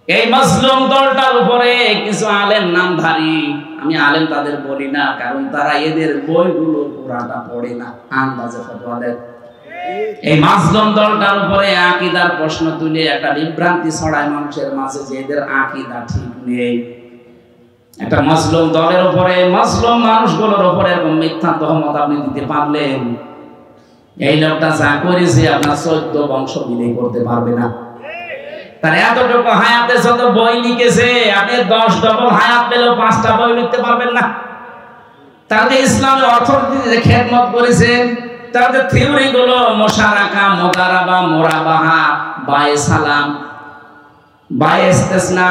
এই মাসলুম দলটার উপরে কিছু আলেম নামধারী, আমি আলেম তাদের বলি না, কারণ তারা এদের বইগুলো পুরাটা পড়ে না, আন্দাজে ফতোয়া দেয়। এই মাসলুম দলটার উপরে আকীদার প্রশ্ন তুলে একটা বিভ্রান্তি ছড়ায় মানুষের মাঝে যে এদের আকীদা ঠিক নেই। একটা মাসলুম দলের উপরে, মাসলুম মানুষগুলোর উপরে এরকম মিথ্যা তহমত আপনি দিতে পারলেন, এই লোকটা যা করেছে আপনার 14 বংশ মিলে করতে পারবে না। তার এতটুকু হায়াতে যত বই লিখেছে, আপনি 10 ডবল হায়াত পেলেও 5টা বই লিখতে পারবেন না। তাদের ইসলামের অর্থনীতিতে খেদমত করেছে, তাদের থিওরি গুলো মুশারাকা, মুদারাবা, মুরাবাহা, বায়ে সালাম, বায়ে ইস্তিসনা,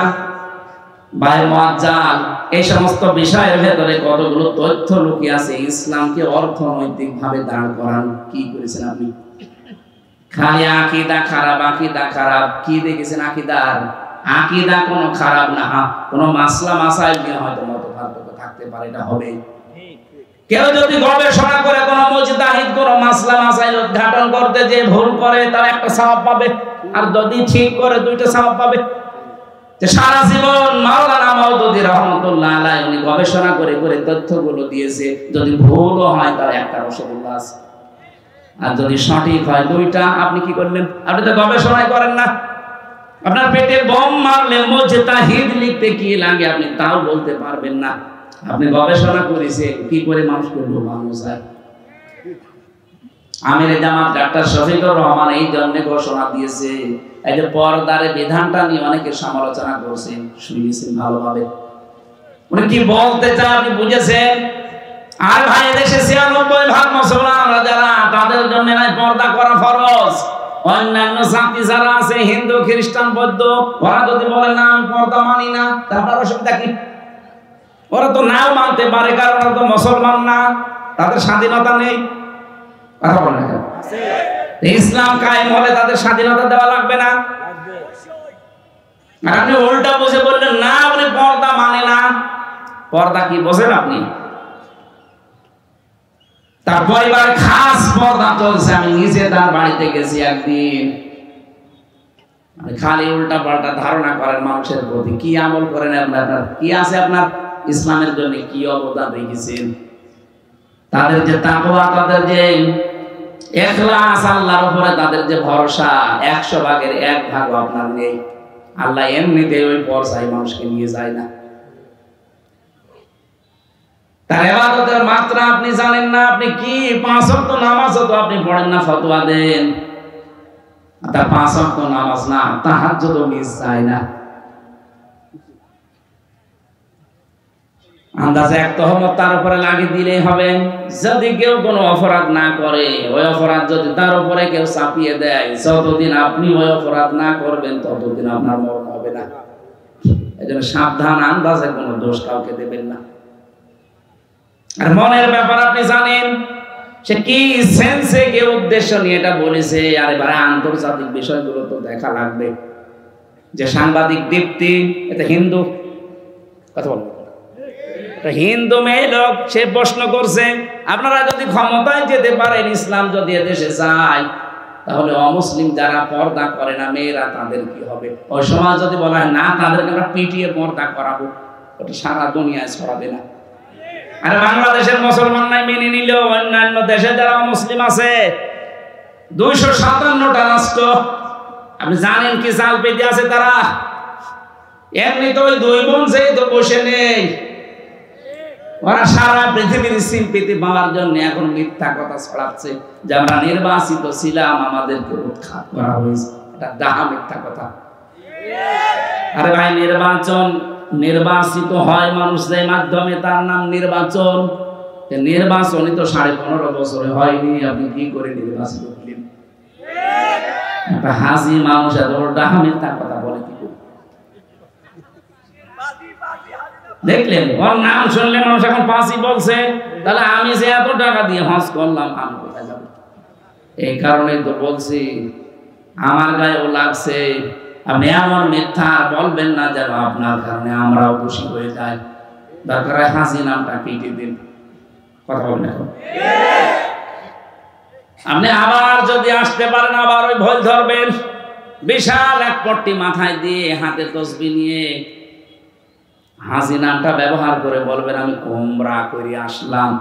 বায়ে মুআজ্জাল, এই সমস্ত বিষয়ের ভেতরে কতগুলো তথ্য লুকিয়ে আছে। ইসলামকে অর্থনৈতিকভাবে দাঁড় করান কি করেছেন আপনি? খালি আকীদা খারাপ, আকীদা খারাপ। কি দেখেছেন আকীদার? আকীদা কোনো খারাপ না, কোনো মাসলা মাসাইল নিয়ে হয়তো মতপার্থক্য থাকতে পারে, এটা হবে। কেউ যদি গবেষণা করে কোনো মুজতাহিদ কোনো মাসলা মাসাইল উদ্ঘাটন করতে যে ভুল করে, তার একটা সওয়াব পাবে, আর যদি ঠিক করে 2টা সওয়াব পাবে। যে সারা জীবন মাওলানা মাওদুদী রাহমাতুল্লাহ আলাইহি উনি গবেষণা করে করে তথ্যগুলো দিয়েছে, যদি ভুলও হয় তার একটা রসগোল্লা আছে, আর যদি সঠিক হয় 2টা। আপনি কি করলেন? আপনি তো গবেষণাই করেন না। আপনার পেটে বোম মারলে মুজতাহিদ লিখতে কি লাগে আপনি তাও বলতে পারবেন না। আপনি গবেষণা করেছেন কি করে মানুষকে বোঝানো যায়। আমিরে জামাত ডাক্তার শফিকুর রহমান এই জন্য ঘোষণা দিয়েছে, এই যে পর্দার বিধানটা নিয়ে অনেকে সমালোচনা করছেন, শুনেছেন ভালোভাবে। উনি কি বলতে চান আপনি বুঝেছেন? আর ভাই দেশে 96% মুসলমানরা যারা, তাদের জন্য নাই পর্দা করা ফরজ। অন্যান্য জাতি যারা আছে, হিন্দু, খ্রিস্টান, বৌদ্ধ, ওরা যদি বলে না আমি পর্দা মানি না, তারপর অসুবিধা কি? ওরা তো নাও মানতে পারে, কারণ ওরা তো মুসলমান না, তাদের স্বাধীনতা নেই। কথা বলেন না? ইসলাম কায়েম হলে তাদের স্বাধীনতা দেওয়া লাগবে না? আর আপনি উল্টা বুঝে বললেন না আপনি পর্দা মানে না। পর্দা কি বোঝেন আপনি? তার পরিবারে খাস পর্দা চলছে। আমি নিজে তার বাড়িতে গেছি একদিন। খালি উল্টা পাল্টা ধারণা করেন মানুষের প্রতি। কি আমল করেন আপনার? কি আছে আপনার ইসলামের জন্য? কি অবদান রেখেছেন? তাদের যে তাকওয়া, তাদের যে ইখলাস, আল্লাহর উপরে তাদের যে ভরসা, 100 ভাগের 1 ভাগও আপনার নেই। আল্লাহ এমনিতে ওই পর্যায়ে মানুষকে নিয়ে যায় না। তার ইবাদতের মাত্রা আপনি জানেন না। আপনি কি 5 ওয়াক্ত নামাজও তো আপনি পড়েন না, ফতোয়া দেন। তার 5 ওয়াক্ত নামাজ না, তাহাজ্জুদও মিস যায় না। আন্দাজে এক তহমত তার উপরে লাগিয়ে দিলেই হবে। যদি কেউ কোনো অপরাধ না করে, ওই অপরাধ যদি তার উপরে কেউ চাপিয়ে দেয়, যতদিন আপনি ওই অপরাধ না করবেন ততদিন আপনার মরণ হবে না। এজন্য সাবধান, আন্দাজে কোনো দোষ কাউকে দেবেন না। আর মনের ব্যাপার আপনি জানেন, সে কি সেন্সে কে উদ্দেশ্য নিয়ে এটা বলেছে। আর এবারে আন্তর্জাতিক বিষয়গুলো তো দেখা লাগবে। যে সাংবাদিক দীপ্তি, এটা হিন্দু, কথা বলবো, হিন্দু মেয়ে লোক, সে প্রশ্ন করছে আপনারা যদি ক্ষমতায় যেতে পারেন, ইসলাম যদি এদেশে যায়, তাহলে অমুসলিম যারা পর্দা করে না মেয়েরা, তাদের কি হবে? ওই সময় যদি বলা হয় না, তাদেরকে আমরা পিটিয়ে পর্দা করাবো, ওটা সারা দুনিয়ায় ছড়াবে না। আর বাংলাদেশের মুসলমান নাই মেনে নিল, অন্যান্য দেশে যারা মুসলিম আছে 257টা রাষ্ট্র, আপনি জানেন কি জাল পেতে আছে তারা? এমনি তো ওই 2 বোন যে তো বসে নেই, ওরা সারা পৃথিবীর সিম্পিতি পাওয়ার জন্য এখন মিথ্যা কথা ছড়াচ্ছে যে আমরা নির্বাচিত ছিলাম, আমাদেরকে উৎখাত করা হয়েছে। এটা ডাহা মিথ্যা কথা। আরে ভাই, নির্বাচিত হয় মানুষদের মাধ্যমে, তার নাম নির্বাচন। নির্বাচনই তো 15.5 বছরে হয়নি, আপনি কি করে নির্বাচিত হলেন? একটা হাসি মানুষ এত ডাহা মিথ্যা কথা বলে কি করে? দেখলেন, ওর নাম শুনলে মানুষ এখন ফাঁসি বলছে। তাহলে আমি যে এত টাকা দিয়ে হজ করলাম, আমি কোথায় যাব? এই কারণে তো বলছি, আমার গায়েও লাগছে। আপনি এমন মিথ্যা বলবেন না যেন আপনার কারণে আমরাও খুশি হয়ে যাই। দরকার হয় হাসি নামটা কেটে দিন। কথা বলেন এখন। আপনি আবার যদি আসতে পারেন, আবার ওই ভুল ধরবেন। বিশাল এক পট্টি মাথায় দিয়ে হাতে তসবিহ নিয়ে হাসি নামটা ব্যবহার করে বলবেন আমি ওমরা করে আসলাম,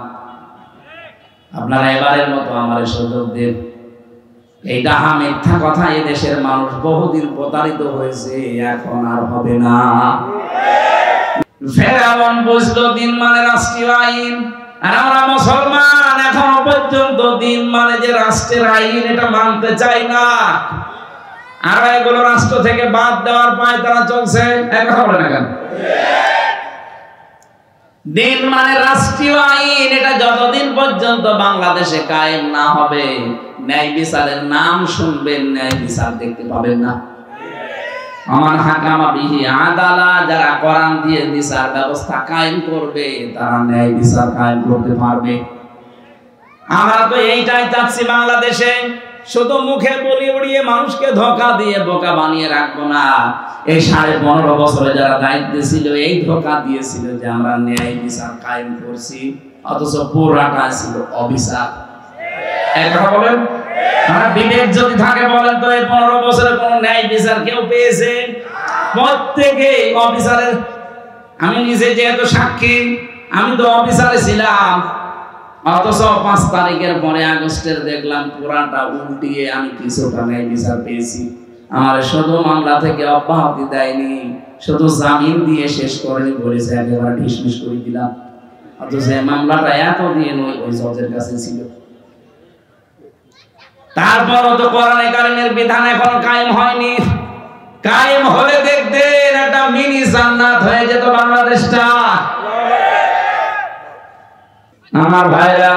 আপনারা এবারের মতো আমার সুযোগ দিন। এই ডাহা মিথ্যা কথা এই দেশের মানুষ বহুদিন প্রতারিত হয়েছে, এখন আর হবে না। ফেরাউন বুঝলো দিন মানে রাষ্ট্রীয় আইন, আর আমরা মুসলমান এখনো পর্যন্ত দিন মানে যে রাষ্ট্রের আইন এটা মানতে চাই না। আর এগুলো রাষ্ট্র থেকে বাদ দেওয়ার পায় তারা চলছে, কথা বলে না কেন? দিন মানে রাষ্ট্রীয় আইন, এটা যতদিন পর্যন্ত বাংলাদেশে কায়েম না হবে ন্যায় বিচারের নাম শুনবেন, ন্যায় বিচার দেখতে পাবেন না। আমার হাকামা বিহি আদালা, যারা কোরআন দিয়ে বিচার ব্যবস্থা কায়েম করবে তারা ন্যায় বিচার কায়েম করতে পারবে। আমরা তো এইটাই চাচ্ছি বাংলাদেশে, শুধু মুখে বলি উড়িয়ে মানুষকে ধোঁকা দিয়ে বোকা বানিয়ে রাখবো না। এই 15.5 বছরে যারা দায়িত্বে ছিল এই ধোঁকা দিয়েছিল যে আমরা ন্যায় বিচার কায়েম করছি, অথচ পুরাটা ছিল অবিচার। এক কথা বলেন, আমরা বিবেক যদি থাকে বলেন তো এই 15 বছরে কোন ন্যায় বিচার কেউ পেয়েছে? প্রত্যেকে অবিচারের। আমি নিজে যেহেতু সাক্ষী, আমি তো অবিচারে ছিলাম, অথচ 5 তারিখের পরে আগস্টের দেখলাম পুরাটা উল্টিয়ে আমি কিছুটা ন্যায় বিচার পেয়েছি। আমার শুধু মামলা থেকে অব্যাহতি দেয়নি, শুধু জামিন দিয়ে শেষ করেনি, বলেছে একেবারে ডিসমিস করে দিলাম। অথচ এই মামলাটা এতদিন ওই জজের কাছে ছিল। তারপরও তো কোরআনে কারিমের বিধান এখন কায়েম হয়নি। কায়েম হলে দেখতেন একটা মিনি জান্নাত হয়ে যেত বাংলাদেশটা। আমার ভাইরা,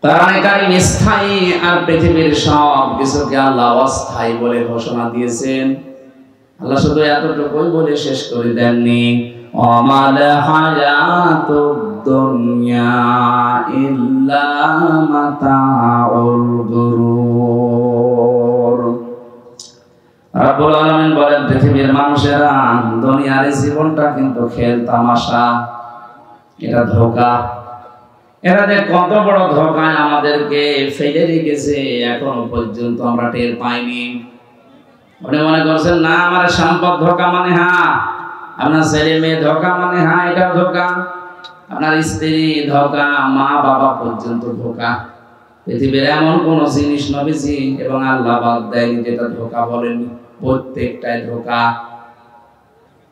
কোরআনে কারীম স্থায়ী, আর পৃথিবীর সব কিছুকে আল্লাহ অস্থায়ী বলে ঘোষণা দিয়েছেন। আল্লাহ শুধু এতটুকুই বলে শেষ করে দেননি, আমাল হায়াতুদ দুনিয়া ইল্লা মাতাউল গুরুর। রব্বুল আলামিন বলেন, পৃথিবীর মানুষেরা দুনিয়ার জীবনটা কিন্তু খেল তামাশা, এটা ধোঁকা। এরা যে কত বড় ধোঁকায় আমাদেরকে ফেলে রেখেছে এখনো পর্যন্ত আমরা টের পাইনি। আপনি মনে করছেন না আমার সম্পদ ধোঁকা মানে হ্যাঁ, আপনার ছেলে মেয়ে ধোঁকা মানে হ্যাঁ, এটা ধোঁকা। আপনার স্ত্রী ধোঁকা, মা বাবা পর্যন্ত ধোঁকা। পৃথিবীর এমন কোন জিনিস নবীজি এবং আল্লাহ বাদ দেয়নি যেটা ধোঁকা বলেননি, প্রত্যেকটাই ধোঁকা।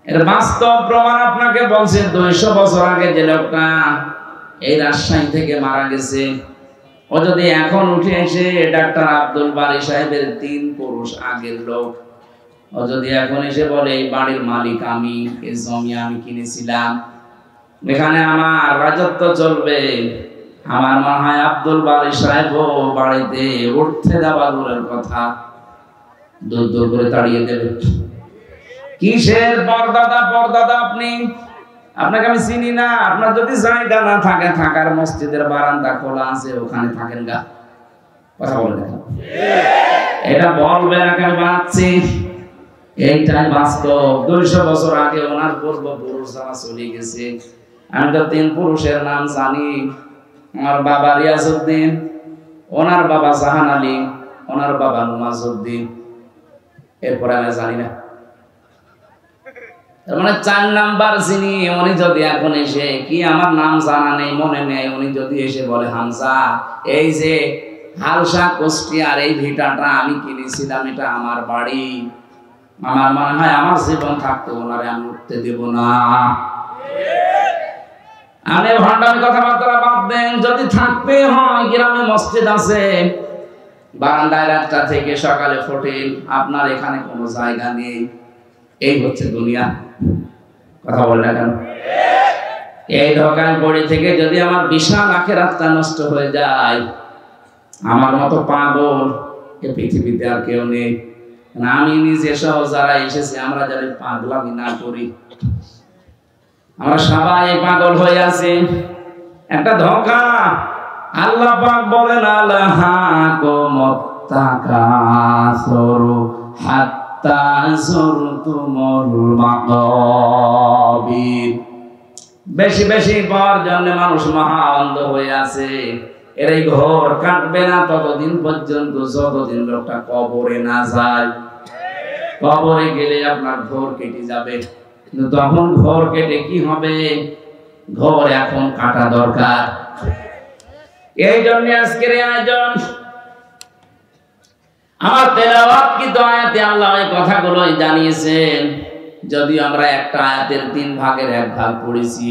এর বাস্তব প্রমাণ আপনাকে বলছে। 200 বছর আগে যে লোকটা এই রাজশাহী থেকে মারা গেছে, ও যদি এখন উঠে এসে ডাক্তার আব্দুল বারী সাহেবের 3 পুরুষ আগের লোক, ও যদি এখন এসে বলে এই বাড়ির মালিক আমি, এই জমি আমি কিনেছিলাম, এখানে আমার রাজত্ব চলবে, আমার মনে হয় আব্দুল বারী সাহেব বাড়িতে উঠতে দেওয়া দূরের কথা, দূর দূর করে তাড়িয়ে দেবে। কিসের পরদাদা পরদাদা আপনি? আপনাকে আমি চিনি না। আপনার যদি জায়গা না থাকে, থাকার মসজিদের বারান্দা খোলা আছে, ওখানে থাকেন গা। কথা বলে দেখেন, এটা বলবেন আমি বাঁচছি, এইটাই বাস্তব। 200 বছর আগে ওনার পূর্বপুরুষ যারা চলে গেছে, আমি তো 3 পুরুষের নাম জানি। আমার বাবা রিয়াজউদ্দিন, ওনার বাবা জাহান আলী, ওনার বাবা নুমাজউদ্দিন, এরপরে আমি জানি না। মানে 4 নাম্বার যিনি, উনি যদি এখন এসে, কি আমার নাম জানা নেই, মনে নেই, উনি যদি এসে বলে হামজা এই যে হালসা কুষ্টিয়ার এই ভিটাটা আমি কিনেছিলাম, এটা আমার বাড়ি, আমার মনে হয় আমার জীবন থাকতে ওনারে আমি উঠতে দেব না। আপনি ভণ্ডামি কথাবার্তা বাদ দেন। যদি থাকতে হয়, গ্রামে মসজিদ আছে, বারান্দায় রাতটা থেকে সকালে ফোটেন, আপনার এখানে কোনো জায়গা নেই। এই হচ্ছে দুনিয়া। কথা বলে না কেন? এই ধোঁকায় পড়ে থেকে যদি আমার বিশাল আখিরাতটা নষ্ট হয়ে যায়, আমার মতো পাগল এ পৃথিবীতে আর কেউ নেই। আমি নিজে সহ যারা এসেছি, আমরা যারা পাগলামি না করি, আমরা সবাই পাগল হয়ে আছি। একটা ধোঁকা। আল্লাহ পাক বলেন, আল্লাহাকুমুত তাকাসুরু হাত্তা যুরতুমুল মাকাবির। বেশি বেশি পাওয়ার জন্য মানুষ মহা অন্ধ হয়ে আছে। এর এই ঘর কাটবে না ততদিন পর্যন্ত যতদিন লোকটা কবরে না যায়। কবরে গেলে আপনার ঘর কেটে যাবে, কিন্তু তখন ঘর কেটে কি হবে? ঘর এখন কাটা দরকার। এই জন্য আজকের আয়োজন। আমার তেলাওয়াতকৃত আয়াতে আল্লাহ এই কথাগুলোই জানিয়েছেন। যদি আমরা একটা আয়াতের 3 ভাগের 1 ভাগ পড়েছি,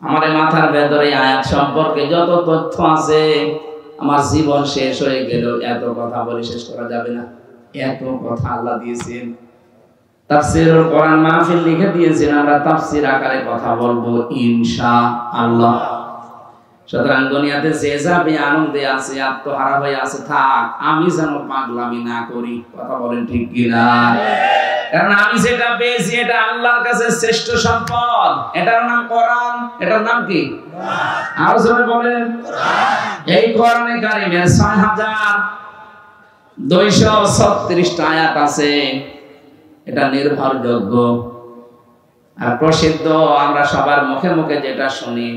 আমার মাথার ভেতরে আয়াত সম্পর্কে যত তথ্য আছে, আমার জীবন শেষ হয়ে গেল এত কথা বলে শেষ করা যাবে না। এত কথা আল্লাহ দিয়েছেন। তাফসীরুল কোরআন মাহফিল লিখে দিয়েছেন, আমরা তাফসীর আকারে কথা বলবো ইনশাআল্লাহ। সুতরাং দুনিয়াতে যে যাবে আনন্দে আছে, আত্মহারা হয়ে আছে, থাক, আমি যেন পাগলামি না করি। কথা বলেন ঠিক কিনা? কারণ আমি যেটা পেয়েছি এটা আল্লাহর কাছে শ্রেষ্ঠ সম্পদ। এটার নাম কোরআন। এটার নাম কি? আরো জোরে বলেন। এই কোরআনে কারিমের ৬,২৩৬ আয়াত আছে। এটা নির্ভরযোগ্য আর প্রসিদ্ধ। আমরা সবার মুখে মুখে যেটা শুনি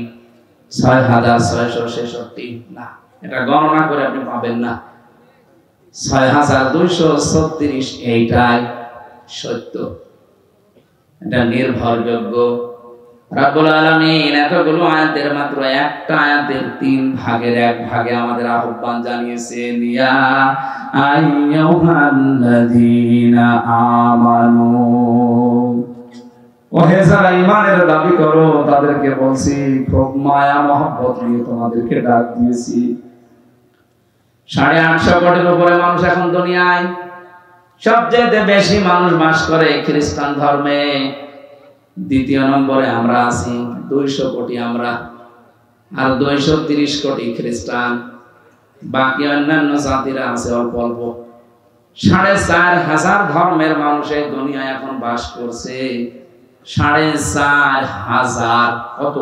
৬,৬৬৬ না, এটা গণনা করে আপনি পাবেন না। ৬,২৩৬ এইটাই সত্য, এটা নির্ভরযোগ্য। রব্বুল আলামিন এতগুলো আয়াতের মাত্র একটা আয়াতের 3 ভাগের 1 ভাগে আমাদের আহ্বান জানিয়েছেন, ইয়া আইয়ুহাল্লাযীনা আমানু, ওহে যারা ঈমানের দাবি করো তাদেরকে বলছি, খুব মায়া মহব্বত নিয়ে তোমাদেরকে ডাক দিয়েছি। 850 কোটির উপরে মানুষ এখন দুনিয়ায়। সবচেয়ে বেশি মানুষ বাস করে খ্রিস্টান ধর্মে। দ্বিতীয় নম্বরে আমরা আছি, 200 কোটি আমরা, আর 230 কোটি খ্রিস্টান। বাকি অন্যান্য জাতিরা আছে অল্প অল্প। 4,500 ধর্মের মানুষ এই দুনিয়ায় এখন বাস করছে। 4,500 কত?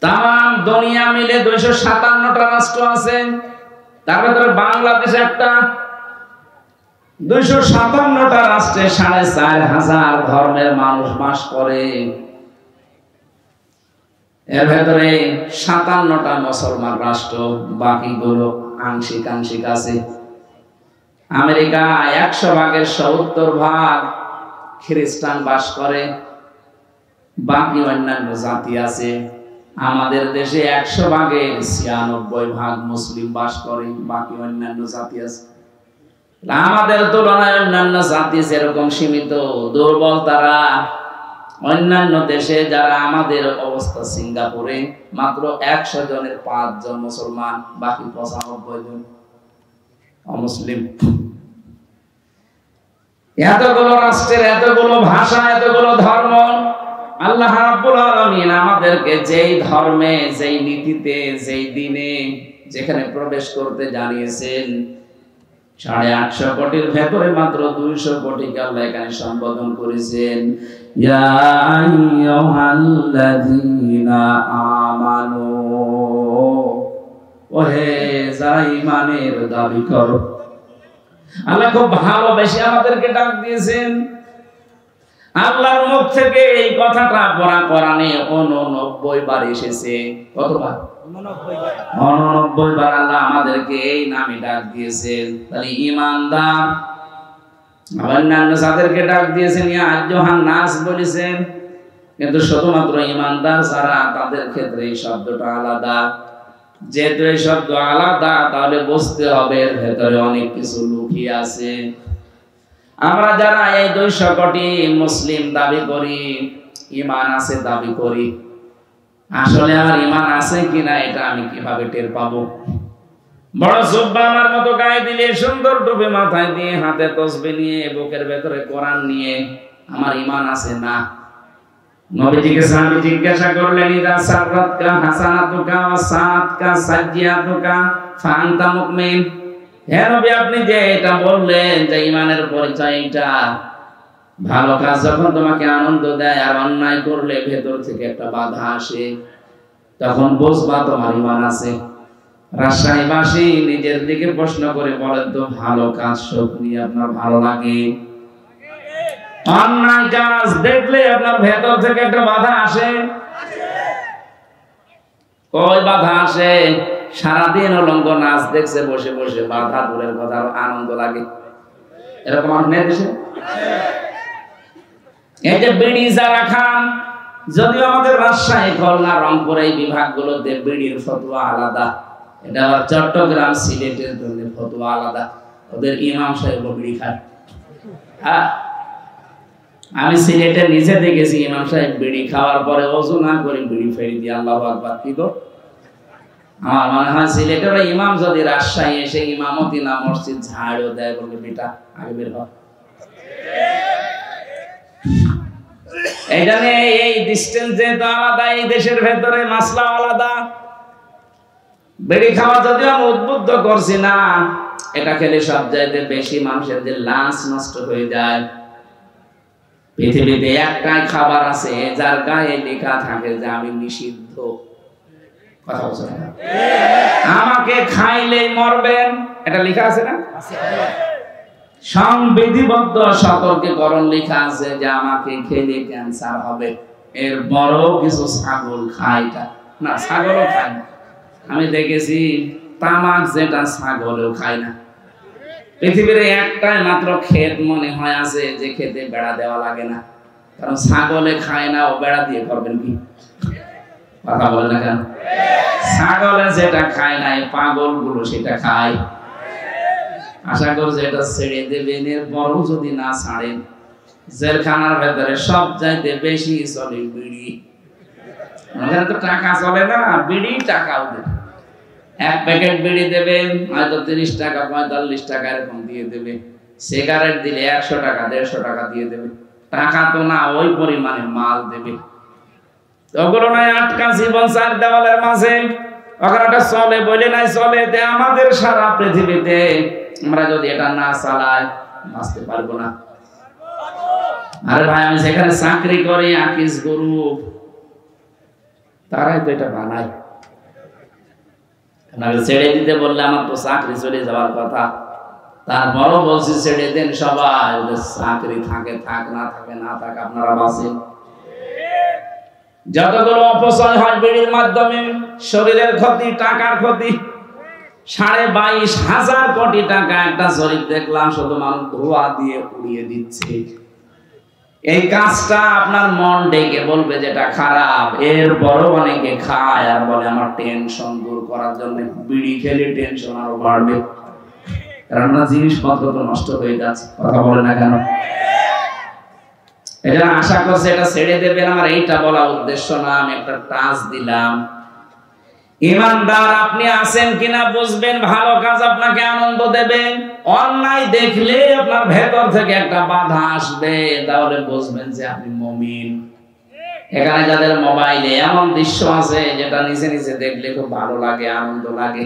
তাম দুনিয়া মিলে 257টা রাষ্ট্র আছে, তার ভিতরে বাংলাদেশ একটা। 257টা রাষ্ট্রে 4,500 ধর্মের মানুষ বাস করে। এর ভেতরে 57টা মুসলমান রাষ্ট্র, বাকিগুলো আংশিক আংশিক আছে। আমেরিকা 100 ভাগের 70 ভাগ খ্রিস্টান বাস করে, বাকি অন্যান্য জাতি আছে। আমাদের দেশে 100 ভাগের 96 ভাগ মুসলিম বাস করে, বাকি অন্যান্য জাতি আছে। আমাদের তুলনায় অন্যান্য জাতি যেরকম সীমিত, দুর্বল তারা। অন্যান্য দেশে যারা আমাদের অবস্থা, সিঙ্গাপুরে মাত্র 100 জনের 5 জন মুসলমান, বাকি 95 জন অমুসলিম। এতগুলো রাষ্ট্রের এতগুলো ভাষা, এতগুলো ধর্ম, আল্লাহ রাব্বুল আলামিন আমাদেরকে যেই ধর্মে, যেই নীতিতে, যেই দিনে, যেখানে প্রবেশ করতে জানিয়েছেন, 850 কোটির ভেতরে মাত্র 200 কোটিকে আল্লাহ এখানে সম্বোধন করেছেন, ইয়া আইয়ুহাল্লাযীনা আমানু, ওহে যারা ঈমানের দাবি করো। আল্লাহ খুব ভালোবেসে আমাদেরকে ডাক দিয়েছেন। আল্লাহর মুখ থেকে এই কথাটা পড়া কোরআনে 89 বার এসেছে। কতবার? 89 বার আল্লাহ আমাদেরকে এই নামে ডাক দিয়েছেন। তাহলে ঈমানদার, অন্যান্য যাদেরকে ডাক দিয়েছেন ইয়া আইয়ুহান নাস বলেছেন, কিন্তু শুধুমাত্র ঈমানদার যারা, তাদের ক্ষেত্রে এই শব্দটা আলাদা। যেহেতু এই শব্দ আলাদা, তাহলে বুঝতে হবে এর ভেতরে অনেক কিছু লুকিয়ে আছে। আমরা যারা এই 200 কোটি মুসলিম দাবি করি, ঈমান আছে দাবি করি, আসলে আমার ঈমান আছে কিনা এটা আমি কিভাবে টের পাবো? বড় জুব্বা আমার মতো গায়ে দিলে, সুন্দর টুপি মাথায় দিয়ে, হাতে তাসবিহ নিয়ে, বুকের ভেতরে কোরআন নিয়ে, আমার ঈমান আছে না? নবীজিকে সাহাবী জিজ্ঞাসা করলেন, ইদা সাররাতকা হাসানাতুকা ওয়া সাআতকা সাজ্জিয়াতুকা ফাআনতা মুমিন। হে নবী, আপনি যে এটা বললেন যে ঈমানের পরিচয় এটা, ভালো কাজ যখন তোমাকে আনন্দ দেয় আর অন্যায় করলে ভেতর থেকে একটা বাধা আসে, তখন বুঝবা তোমার ঈমান আছে। রাজশাহীবাসী নিজের দিকে প্রশ্ন করে বলেন তো, ভালো কাজ সব নিয়ে আপনার ভালো লাগে? অন্যায় কাজ দেখলে আপনার ভেতর থেকে একটা বাধা আসে? কই বাধা আসে? সারাদিন অলঙ্গ নাচ দেখছে বসে বসে, বাধা দূরের কথা, আনন্দ লাগে। এরকম আপনার দেশে এই যে বিড়ি যারা খান, যদিও আমাদের রাজশাহী, খুলনা, রংপুর এই বিভাগগুলোতে বিড়ির ফতোয়া আলাদা, এটা আবার চট্টগ্রাম, সিলেটের জন্য ফতোয়া আলাদা। ওদের ইমাম সাহেব বিড়ি খায়। আমি সিলেটে নিজে দেখেছি ইমাম সাহেব বিড়ি খাওয়ার পরে ওযু না করে বিড়ি ফেলে দিয়ে আল্লাহু আকবার। কি গো, আমার মনে হয় সিলেটের ইমাম যদি রাজশাহী এসে ইমামতি না মসজিদ ঝাড়ও দেয়, বলবে বেটা আগে বের হ। এইখানে এই ডিসটেন্স যেহেতু আলাদা, এই দেশের ভেতরে মাসলা আলাদা। বিড়ি খাওয়া যদিও আমি উদ্বুদ্ধ করছি না, এটা খেলে সব চাইতে বেশি মানুষের যে লাঞ্চ নষ্ট হয়ে যায়। পৃথিবীতে একটাই খাবার আছে যার গায়ে লেখা থাকে যে আমি নিষিদ্ধ। কথা বলছেন, আমাকে খাইলেই মরবেন, এটা লেখা আছে না? সংবিধিবদ্ধ সতর্কীকরণ লেখা আছে যে আমাকে খেলে ক্যান্সার হবে। এর বড় কিছু ছাগল খায় না, ছাগলও খায় না। আমি দেখেছি তামাক যেটা ছাগলও খায় না। পৃথিবীর একটাই মাত্র ক্ষেত মনে হয় আছে যে খেতে বেড়া দেওয়া লাগে না, কারণ ছাগলে খায় না, ও বেড়া দিয়ে করবেন কি? কথা বলে না কেন? ছাগলে যেটা খায় না, এই পাগল গুলো সেটা খায়। আশা করছি এটা ছেড়ে দেবেন। এর বড় যদি না ছাড়েন, জেলখানার ভেতরে সব চাইতে বেশি চলে বিড়ি। ওখানে তো টাকা চলে না, বিড়ি টাকাও দেবে। এক প্যাকেট বিড়ি দেবেন হয়তো 30 টাকা 45 টাকা এরকম দিয়ে দেবে। সিগারেট দিলে 100 টাকা 150 টাকা দিয়ে দেবে। টাকা তো না, ওই পরিমাণে মাল দেবে। ওগুলো নয় আটকা জীবন চার দেওয়ালের মাঝে, ওখানে চলে বলে নাই চলে। আমাদের সারা পৃথিবীতে আমরা যদি এটা না চালাই বাঁচতে পারবো না। আরে ভাই, আমি যেখানে চাকরি করি আকিস গ্রুপ, তারাই তো এটা বানায়। আপনাকে ছেড়ে দিতে বললে আমার তো চাকরি চলে যাওয়ার কথা, তারপরও বলছি ছেড়ে দেন সবাই। চাকরি থাকে থাক, না থাকে না থাক, আপনারা বাঁচেন। যতগুলো অপচয় হয় বিড়ির মাধ্যমে, শরীরের ক্ষতি, টাকার ক্ষতি। 22,500 কোটি টাকা একটা জরিপ দেখলাম, শুধু মানুষ ধোয়া দিয়ে উড়িয়ে দিচ্ছে। এই কাজটা আপনার মন ডেকে বলবে যেটা খারাপ, এর বড় অনেকে খায় আর বলে আমার টেনশন দূর করার জন্য বিড়ি খেলে টেনশন আরো বাড়বে। কারণ জিনিসপত্র তো নষ্ট হয়ে যাচ্ছে। কথা বলে না কেন? এটা আশা করছে এটা ছেড়ে দেবেন, আমার এইটা বলা উদ্দেশ্য না। আমি একটা টাচ দিলাম। ইমানদার আপনি আছেন কিনা বুঝবেন, ভালো কাজ আপনাকে আনন্দ দেবে। অন্যায় দেখলে আপনার ভেতর থেকে একটা বাধা আসবে, তাহলে বুঝবেন যে আপনি মুমিন। এখানে যাদের মোবাইলে এমন দৃশ্য আছে যেটা নিচে নিচে দেখলে খুব ভালো লাগে, আনন্দ লাগে,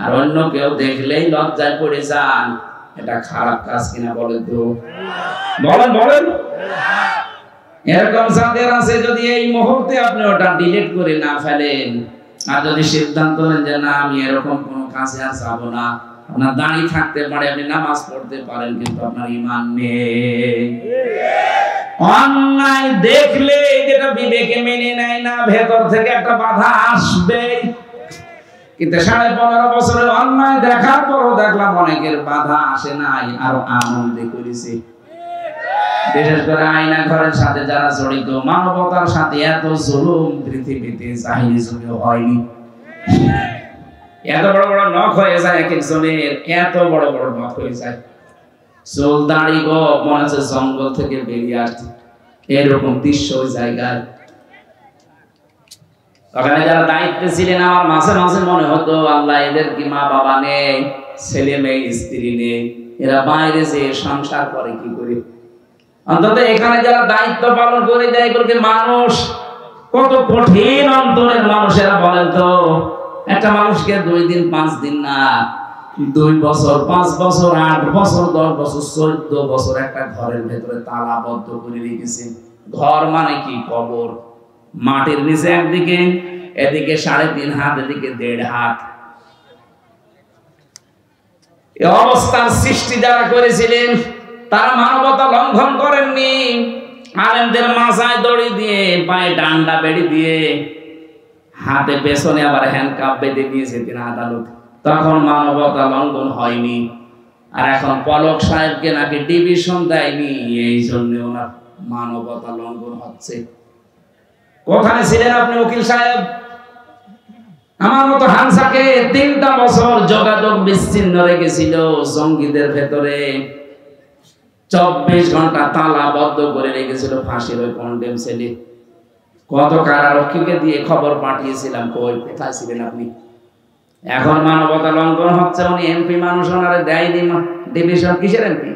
আর অন্য কেউ দেখলেই লজ্জায় পড়ে যান, এটা খারাপ কাজ কিনা বলেন তো? বলেন বলেন। এরকম যাদের আছে, যদি এই মুহূর্তে আপনি ওটা ডিলিট করে না ফেলেন, আর যদি সিদ্ধান্ত নেন যে না আমি এরকম কোন কাজে আর যাবো না, আপনার দাঁড়িয়ে থাকতে পারে, আপনি নামাজ পড়তে পারেন, কিন্তু আপনার ঈমান নেই। অন্যায় দেখলে যেটা বিবেকে মেনে নেয় না, ভেতর থেকে একটা বাধা আসবে। কিন্তু 15.5 বছরের অন্যায় দেখার পরও দেখলাম অনেকের বাধা আসে নাই, আর আনন্দে করেছে। বিশেষ করে আয়না ঘরের সাথে যারা জড়িত, মানবতার সাথে এত জুলুম পৃথিবীতে জাহিলি যুগে হয়নি। এত বড় বড় নখ হয়ে যায় এক একজনের, এত বড় বড় নখ হয়ে যায়, চুল দাড়ি গো মনে হচ্ছে জঙ্গল থেকে বেরিয়ে আসছে, এরকম দৃশ্য ওই জায়গায়। ওখানে যারা দায়িত্বে ছিলেন, আমার মাঝে মাঝে মনে হতো আল্লাহ এদের কি মা বাবা নেই, ছেলে মেয়ে স্ত্রী নেই, এরা বাইরে যে সংসার করে কি করে? অন্তত এখানে যারা দায়িত্ব পালন করে যায়, এগুলোকে মানুষ কত কঠিন অন্তরের মানুষেরা বলেন তো। একটা মানুষকে 2 দিন 5 দিন না, 2 বছর 5 বছর 8 বছর 10 বছর 14 বছর একটা ঘরের ভেতরে তালাবদ্ধ করে রেখেছেন। ঘর মানে কি? কবর। মাটির নিচে একদিকে, এদিকে 3.5 হাত, এদিকে 1.5 হাত। এই অবস্থার সৃষ্টি যারা করেছিলেন তারা মানবতা লঙ্ঘন করেননি। আলেমদের মাথায় দড়ি দিয়ে, পায়ে ডান্ডা বেড়ি দিয়ে হাতে পেছনে আবার হ্যান্ডকাপ বেঁধে দিয়েছেন আদালত। তখন মানবতা লঙ্ঘন হয়নি। আর এখন পলক সাহেবকে নাকি ডিভিশন দেয়নি, এই জন্য ওনার মানবতা লঙ্ঘন হচ্ছে। কোথায় ছিলেন আপনি উকিল সাহেব? আমার মতো হামসাকে 3টা বছর যোগাযোগ বিচ্ছিন্ন রেখেছিল জঙ্গিদের ভেতরে, 24 ঘন্টা তালাবদ্ধ করে রেখেছিল ফাঁসির ওই কন্ডেম সেলে। কত কারারক্ষীকে দিয়ে খবর পাঠিয়েছিলাম, কই কোথায় ছিলেন আপনি? এখন মানবতা লঙ্ঘন হচ্ছে। উনি এমপি মানুষ, ওনারে দেয়নি ডিভিশন। কিসের এমপি?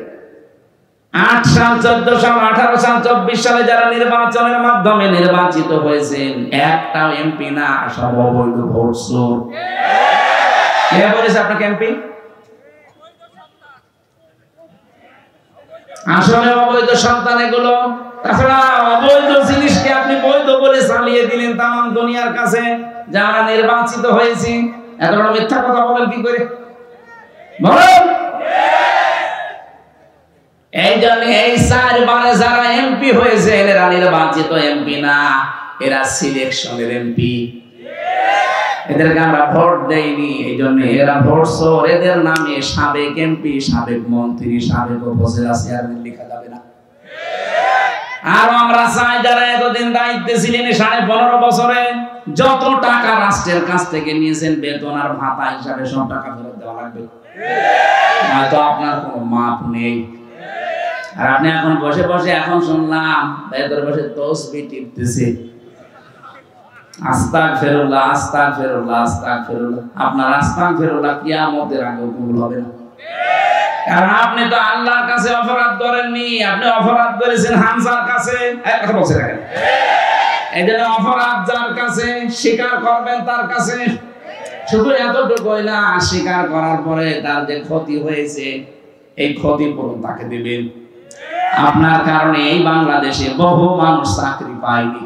8 সাল, 14 সাল, 18 সাল, 24 সালে যারা নির্বাচনের মাধ্যমে নির্বাচিত হয়েছেন, একটাও এমপি না, সব অবৈধ ভোট চোর। কে বলেছে আপনাকে এমপি? আসলে অবৈধ সন্তান এগুলো। তাছাড়া অবৈধ জিনিসকে আপনি বৈধ বলে চালিয়ে দিলেন তামাম দুনিয়ার কাছে, যারা নির্বাচিত হয়েছে। এত বড় মিথ্যা কথা বলেন কি করে বলেন? এই জন্য এই 4 বারে যারা এমপি হয়েছে এরা নির্বাচিত এমপি না, এরা সিলেকশনের এমপি। এদেরকে আমরা ভোট দেইনি, এই জন্য এরা ভোট চোর। এদের নামে সাবেক এমপি, সাবেক মন্ত্রী, সাবেক উপজেলা চেয়ারম্যান লেখা যাবে না। আর আমরা চাই যারা এতদিন দায়িত্বে ছিলেন 15.5 বছরে যত টাকা রাষ্ট্রের কাছ থেকে নিয়েছেন বেতন আর ভাতা হিসাবে সব টাকা ফেরত দেওয়া লাগবে, নয়তো আপনার কোনো মাপ নেই। আর আপনি এখন বসে বসে, এখন শুনলাম ভেতরে বসে তসবিহ টিপতেছে, আস্তাগফিরুল্লাহ, আস্তাগফিরুল্লাহ, আস্তাগফিরুল্লাহ। আপনার আস্তাগফিরুল্লাহ কিয়ামতের আগে কবুল হবে না, কারণ আপনি তো আল্লাহর কাছে অপরাধ করেননি, আপনি অপরাধ করেছেন হামজার কাছে। কথা বলছে দেখেন, এই জন্য অপরাধ যার কাছে স্বীকার করবেন তার কাছে। শুধু এতটুকুই না, স্বীকার করার পরে তার যে ক্ষতি হয়েছে এই ক্ষতিপূরণ তাকে দিবেন। আপনার কারণে এই বাংলাদেশে বহু মানুষ চাকরি পায়নি,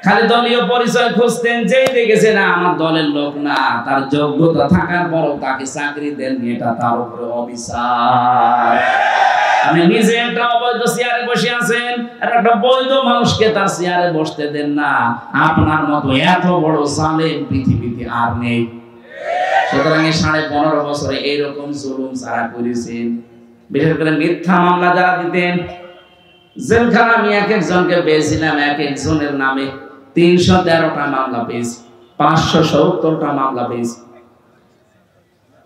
খালি দলীয় পরিচয় খুঁজতেন, যেই দেখেছে না আমার দলের লোক না, তার যোগ্যতা থাকার পরও তাকে চাকরি দেননি, এটা তার উপরে অবিচার। আপনি নিজে একটা অবৈধ চেয়ারে বসে আছেন, একটা বৈধ মানুষকে তার চেয়ারে বসতে দেন না। আপনার মতো এত বড় জালেম পৃথিবীতে আর নেই। সুতরাং 15.5 বছরে এইরকম জুলুম যারা করেছেন, বিশেষ করে মিথ্যা মামলা যারা দিতেন, জেলখানা আমি এক একজনকে পেয়েছিলাম, এক একজনের নামে 313টা মামলা পেয়েছি, 570টা মামলা পেয়েছি।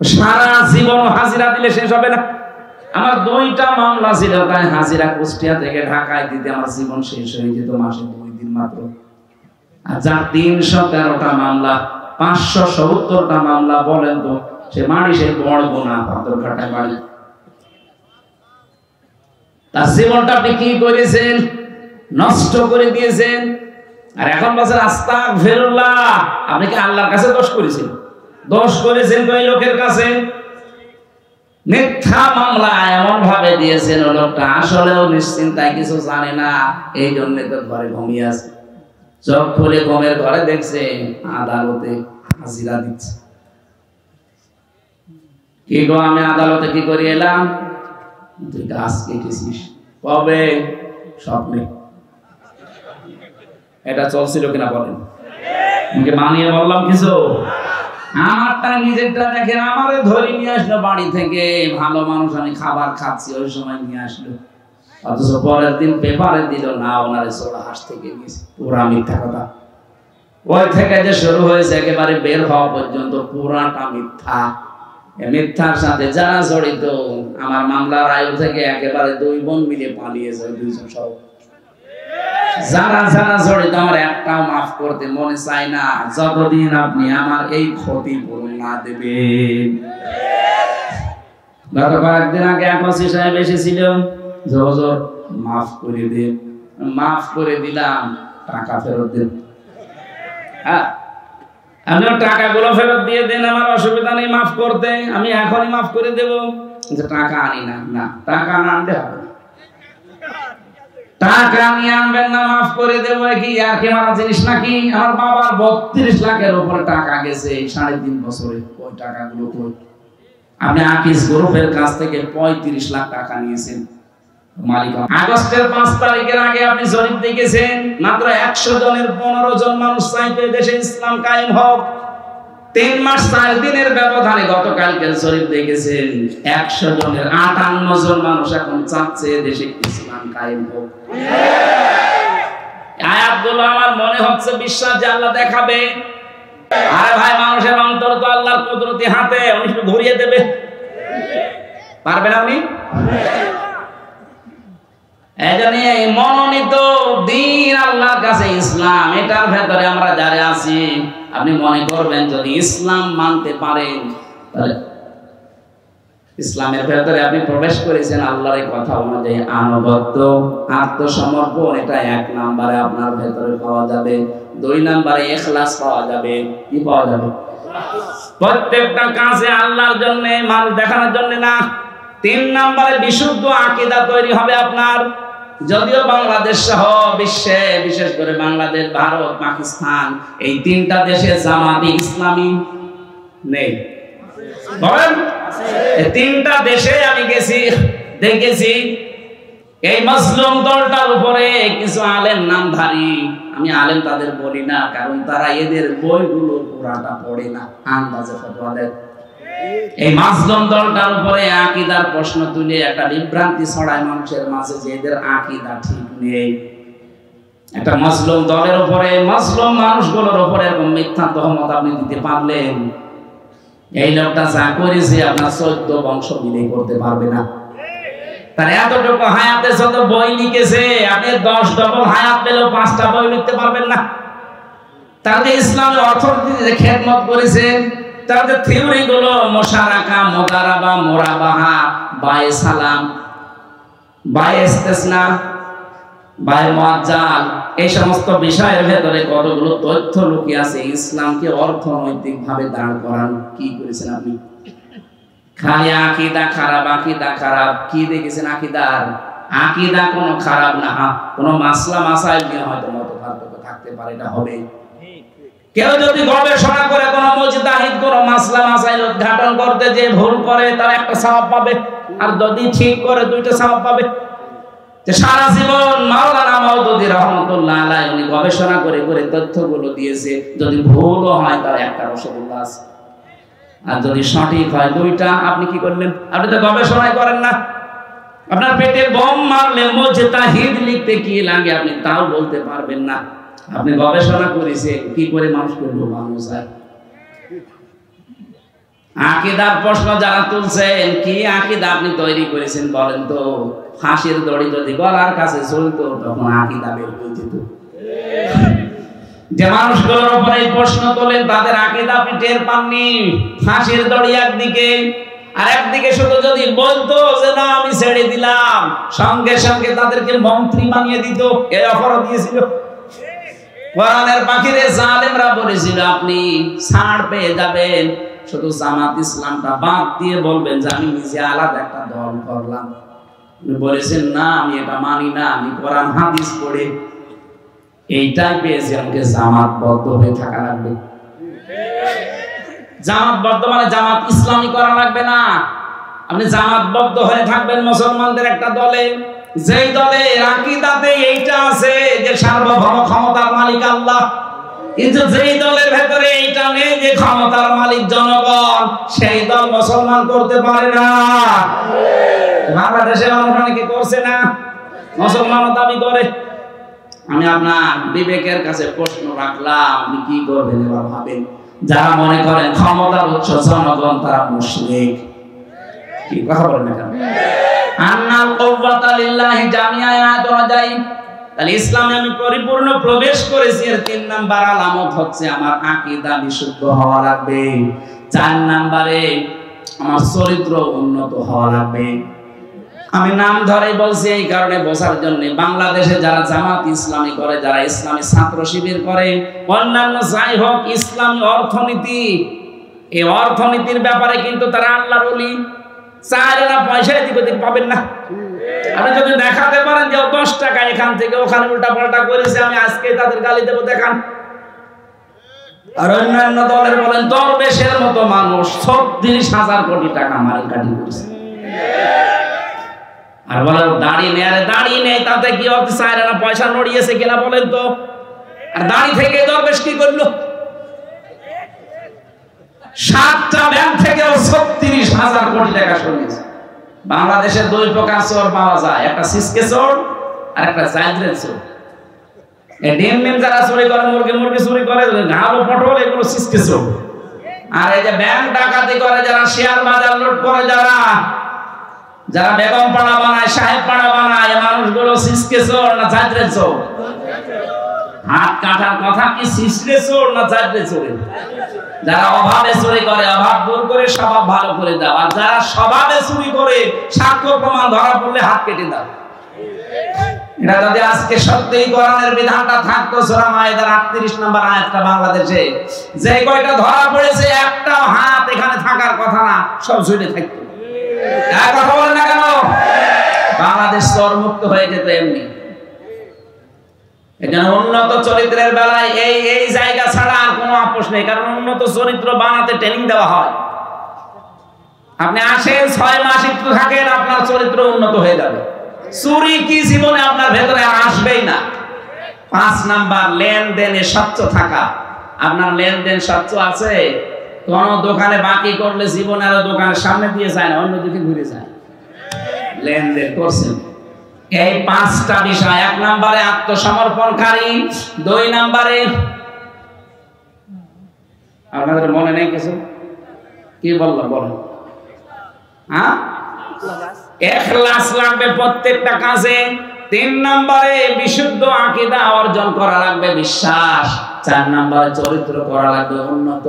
সারা জীবন হাজিরা দিলে শেষ হবে না। আমার 2টা মামলা ছিল, তাই হাজিরা কুষ্টিয়া থেকে ঢাকায় দিতে আমার জীবন শেষ হয়ে যেত মাসে 2 দিন মাত্র। আর যার 313টা মামলা, 570টা মামলা, বলেন তো সে মারি সে বড় গোনা, পাথরঘাটায় বাড়ি। তার জীবনটা আপনি কি করেছেন? নষ্ট করে দিয়েছেন। আর এখন বলছেন আস্তাগফিরুল্লাহ। আপনি কি আল্লাহর কাছে দোষ করেছেন? দোষ করেছেন তো এই লোকের কাছে। মিথ্যা মামলা এমন ভাবে দিয়েছেন, ও লোকটা আসলেও নিশ্চিন্তায় কিছু জানে না, এই জন্য তো ঘরে ঘুমিয়ে আছে। চোখ খুলে ঘুমের ঘরে দেখছে আদালতে হাজিরা দিচ্ছে। কি গো, আমি আদালতে কি করে এলাম? তুই গাছ কেটেছিস। কবে? স্বপ্নে। এটা চলছিল কিনা বলেন? মানিয়ে বললাম কিছু? আমারটা নিজেরটা দেখেন, আমারে ধরে নিয়ে আসলো বাড়ি থেকে, ভালো মানুষ, আমি খাবার খাচ্ছি ওই সময় নিয়ে আসলো, অথচ পরের দিন পেপারে দিল না ওনারে চোরা হাঁস থেকে নিয়েছে। পুরা মিথ্যা কথা। ওই থেকে যে শুরু হয়েছে একেবারে বের হওয়া পর্যন্ত পুরাটা মিথ্যা। মিথ্যার সাথে যারা জড়িত, আমার মামলার আয়ু থেকে একেবারে 2 বোন মিলে পালিয়েছে, 2জন সহ। যারা যারা জড়িত আমার একটাও মাফ করতে মনে চায় না, যতদিন আপনি আমার এই ক্ষতি পূরণ না দেবেন। গত কয়েকদিন আগে এক ওসি সাহেব এসেছিল, জোর মাফ করে দেন। মাফ করে দিলাম, টাকা ফেরত দেন। হ্যাঁ, আপনি টাকাগুলো ফেরত দিয়ে দেন, আমার অসুবিধা নেই মাফ করতে, আমি এখনই মাফ করে দেব। টাকা আনি না, না টাকা না আনতে হবে না, টাকা নিয়ে আনবেন না, মাফ করে দেবো। কি আর কি মারা জিনিস নাকি? আমার বাবার 32 লাখের উপরে টাকা গেছে 3.5 বছরে। ওই টাকাগুলো কই? আপনি আকিস গ্রুপের কাছ থেকে 35 লাখ টাকা নিয়েছেন, মালিক। আগস্টের 5 তারিখের আগে আপনি জরিপ দেখেছেন মাত্র 100 জনের 15 জন মানুষ চাইতে দেশে ইসলাম কায়েম হোক। 3 মাস 4 দিনের ব্যবধানে গতকালকের জরিপ দেখেছেন 100 জনের 58 জন মানুষ এখন চাচ্ছে দেশে ইসলাম কায়েম হোক। আয়াতগুলো আমার মনে হচ্ছে বিশ্বাস যে আল্লাহ দেখাবে। আরে ভাই, মানুষের অন্তর তো আল্লাহর কুদরতি হাতে, উনি একটু ঘুরিয়ে দেবে, পারবে না উনি? এজন্য মনোনীত দিন আল্লাহর কাছে ইসলাম, এটার ভেতরে আমরা যারা আছি, আপনি মনে করবেন যদি ইসলাম মানতে পারেন তাহলে ইসলামের ভেতরে আপনি প্রবেশ করেছেন আল্লাহর কথা অনুযায়ী আনুগত্য, আত্মসমর্পণ, এটা 1 নম্বরে আপনার ভেতরে পাওয়া যাবে। 2 নম্বরে ইখলাস পাওয়া যাবে। কি পাওয়া যাবে? প্রত্যেকটা কাজে আল্লাহর জন্য, মানুষ দেখানোর জন্য না। 3 নম্বরে বিশুদ্ধ আকীদা তৈরি হবে আপনার। যদিও বাংলাদেশ সহ বিশ্বে, বিশেষ করে বাংলাদেশ, ভারত, পাকিস্তান, এই 3টা দেশে জামাত ইসলামী নেই। বলেন, এই 3টা দেশে আমি গেছি, দেখেছি এই মাসলুম দলটার উপরে কিছু আলেম নামধারী, আমি আলেম তাদের বলি না, কারণ তারা এদের বইগুলো পুরাটা পড়ে না, আন্দাজে ফতোয়া দেয়। এই মাসলুম দলটার উপরে আকীদার প্রশ্ন তুলে একটা বিভ্রান্তি ছড়ায় মানুষের মাঝে যে এদের আকীদা ঠিক নেই। একটা মাসলুম দলের উপরে, মাসলুম মানুষগুলোর উপরে এরকম মিথ্যা তহমত আপনি দিতে পারলেন, এই লোকটা যা করেছে আপনার 14 বংশ মিলে করতে পারবে না। তার এতটুকু হায়াতে যত বই লিখেছে, আপনি 10 ডবল হায়াত পেলেও 5টা বই লিখতে পারবেন না। তাদের ইসলামের অর্থনীতিতে খেদমত করেছে, তাদের থিওরি গুলো মুশারাকা, মুদারাবা, মুরাবাহা, বায়ে সালাম, বায়ে ইস্তিসনা, বায়ে মুআজ্জাল, এই সমস্ত বিষয়ের ভেতরে কতগুলো তথ্য লুকিয়ে আছে। ইসলামকে অর্থনৈতিক ভাবে দাঁড় করান কি করেছেন আপনি? খালি আকীদা খারাপ, আকীদা খারাপ। কি দেখেছেন আকীদার? আকীদা কোনো খারাপ না, কোনো মাসলা মাসাইল নিয়ে হয়তো মতপার্থক্য থাকতে পারে, এটা হবে। কেউ যদি গবেষণা করে কোন মুজতাহিদ কোন মাসলা মাসাইল উদ্ঘাটন করতে যে ভুল করে, তার একটা সওয়াব পাবে, আর যদি ঠিক করে 2টা সওয়াব পাবে। যে সারা জীবন মাওলানা মাওদুদী রাহমাতুল্লাহ আলাইহি উনি গবেষণা করে করে তথ্যগুলো দিয়েছে, যদি ভুলও হয় তার একটা রসগোল্লা আছে, আর যদি সঠিক হয় 2টা। আপনি কি করলেন? আপনি তো গবেষণাই করেন না। আপনার পেটে বোম মারলে মুজতাহিদ লিখতে কি লাগে আপনি তাও বলতে পারবেন না। আপনি গবেষণা করেছেন কি করে মানুষকে ডোবানো যায়। আকীদার প্রশ্ন যারা তুলছেন, কি আকীদা আপনি তৈরি করেছেন বলেন তো? ফাঁসির দড়ি যদি গলার কাছে চলতো তখন আকীদা বের হয়ে যেত। যে মানুষগুলোর উপরে এই প্রশ্ন তোলেন তাদের আকীদা আপনি টের পাননি। ফাঁসির দড়ি একদিকে, আর একদিকে শুধু যদি বলতো যে না আমি ছেড়ে দিলাম, সঙ্গে সঙ্গে তাদেরকে মন্ত্রী বানিয়ে দিত। এই অফারও দিয়েছিল। কোরআনের বাকিরে জালেমরা বলেছিল আপনি ছাড় পেয়ে যাবেন, শুধু জামাত ইসলামটা বাদ দিয়ে বলবেন যে আমি নিজে আলাদা একটা দল করলাম। উনি বলেছেন না, আমি এটা মানি না, আমি কোরআন হাদিস পড়ে এইটাই পেয়েছি, আমাকে জামাতবদ্ধ হয়ে থাকা লাগবে। জামাতবদ্ধ মানে জামাত ইসলামী করা লাগবে না, আপনি জামাতবদ্ধ হয়ে থাকবেন মুসলমানদের একটা দলে, যেই দলে আকীদাতে এইটা আছে যে সার্বভৌম ক্ষমতার মালিক আল্লাহ, কিন্তু যেই দলের ভেতরে এইটা নেই যে ক্ষমতার মালিক জনগণ, সেই দল মুসলমান করতে পারে না। বাংলাদেশে মানুষ অনেকে করছে না, মুসলমান দাবি করে। আমি আপনার বিবেকের কাছে প্রশ্ন রাখলাম, আপনি কি করবেন এবার ভাবেন। যারা মনে করেন ক্ষমতার উৎস জনগণ, তারা মুশরিক। কি কথা বলেন না কেন? আন্নাল কুওয়াতা লিল্লাহি জামিআ আয়াত অনুযায়ী তাহলে ইসলামে আমি পরিপূর্ণ প্রবেশ করেছি। এর 3 নাম্বার আলামত হচ্ছে আমার আকীদা বিশুদ্ধ হওয়া লাগবে। 4 নাম্বারে আমার চরিত্র উন্নত হওয়া লাগবে। আমি নাম ধরে বলছি এই কারণে বোঝার জন্য, বাংলাদেশে যারা জামাত ইসলামী করে, যারা ইসলামী ছাত্র শিবির করে, অন্যান্য যাই হোক, ইসলামী অর্থনীতি, এই অর্থনীতির ব্যাপারে কিন্তু তারা আল্লাহর ওলি। চাইলে না পয়সা দিকে পাবেন না। আপনি যদি দেখাতে পারেন যে 10 টাকা এখান থেকে ওখানে উল্টা পাল্টা করেছে, আমি আজকে তাদের গালি দেবো, দেখান। আর অন্যান্য দলের বলেন দরবেশের মতো মানুষ 36,000 কোটি টাকা মালিকানি করেছে। আর বলে দাড়ি নেই, আরে দাড়ি নেই তাতে কি হচ্ছে, 4 আনা পয়সা নড়িয়েছে কিনা বলেন তো? আর দাড়ি থেকে দরবেশ কি করলো? 7টা ব্যাংক থেকে 36,000 কোটি টাকা সরিয়েছে। বাংলাদেশে 2 প্রকার চোর পাওয়া যায়, একটা সিসকে চোর আর একটা জায়দ্রের চোর। এই ডিম যারা চুরি করে, মুরগি চুরি করে, ঘালো পটল, এগুলো সিসকে চোর। আর এই যে ব্যাংক ডাকাতি করে যারা, শেয়ার বাজার লুট করে যারা, যারা বেগম পাড়া বানায়, সাহেব পাড়া বানায়, এই মানুষগুলো সিসকে চোর না জায়দ্রের চোর? হাত কাটার কথা কি সিসকে চোর না জায়দ্রের চোর? যারা অভাবে চুরি করে, অভাব দূর করে স্বভাব ভালো করে দাও। আর যারা স্বভাবে চুরি করে, সাক্ষ্য প্রমাণ ধরা পড়লে হাত কেটে দাও। এটা যদি আজকে সত্যিই কোরআনের বিধানটা থাকতো, সূরা মায়েদার 38 নম্বর আয়াতটা বাংলাদেশে যে কয়টা ধরা পড়েছে, একটা হাত এখানে থাকার কথা না, সব ঝুলে থাকতো। এক কথা বলেন না কেন? বাংলাদেশ চোর মুক্ত হয়ে যেত এমনি। এখানে উন্নত চরিত্রের বেলায় এই জায়গা ছাড়া আর কোনো আপোষ নেই, কারণ উন্নত চরিত্র বানাতে ট্রেনিং দেওয়া হয়। আপনি আসেন 6 মাস একটু থাকেন, আপনার চরিত্র উন্নত হয়ে যাবে। চুরি কি জীবনে আপনার ভেতরে আসবেই না। 5 নাম্বার লেনদেনে স্বচ্ছ থাকা। আপনার লেনদেন স্বচ্ছ আছে? কোন দোকানে বাকি করলে জীবনে আর দোকানের সামনে দিয়ে যায় না, অন্যদিকে ঘুরে যায়। লেনদেন করছেন। এই 5টা বিষয়। 1 নম্বরে আত্মসমর্পণকারী, 2 নম্বরে আপনাদের মনে নেই কিছু? কি বললাম বলেন? হ্যাঁ, ইখলাস লাগবে প্রত্যেকটা কাজে। 3 নম্বরে বিশুদ্ধ আকীদা অর্জন করা লাগবে, বিশ্বাস। 4 নম্বরে চরিত্র করা লাগবে উন্নত।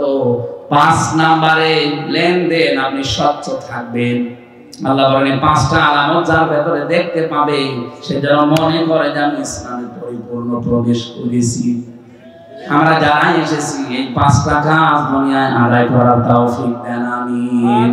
5 নম্বরে লেনদেন আপনি স্বচ্ছ থাকবেন। আল্লাহ বলেন 5টা আলামত যার ভেতরে দেখতে পাবে, সে যেন মনে করে যে আমি ইসলামে পরিপূর্ণ প্রবেশ করেছি। আমরা যারা এসেছি এই 5টা কাজ দুনিয়ায় আদায় করার তৌফিক দেন, আমিন।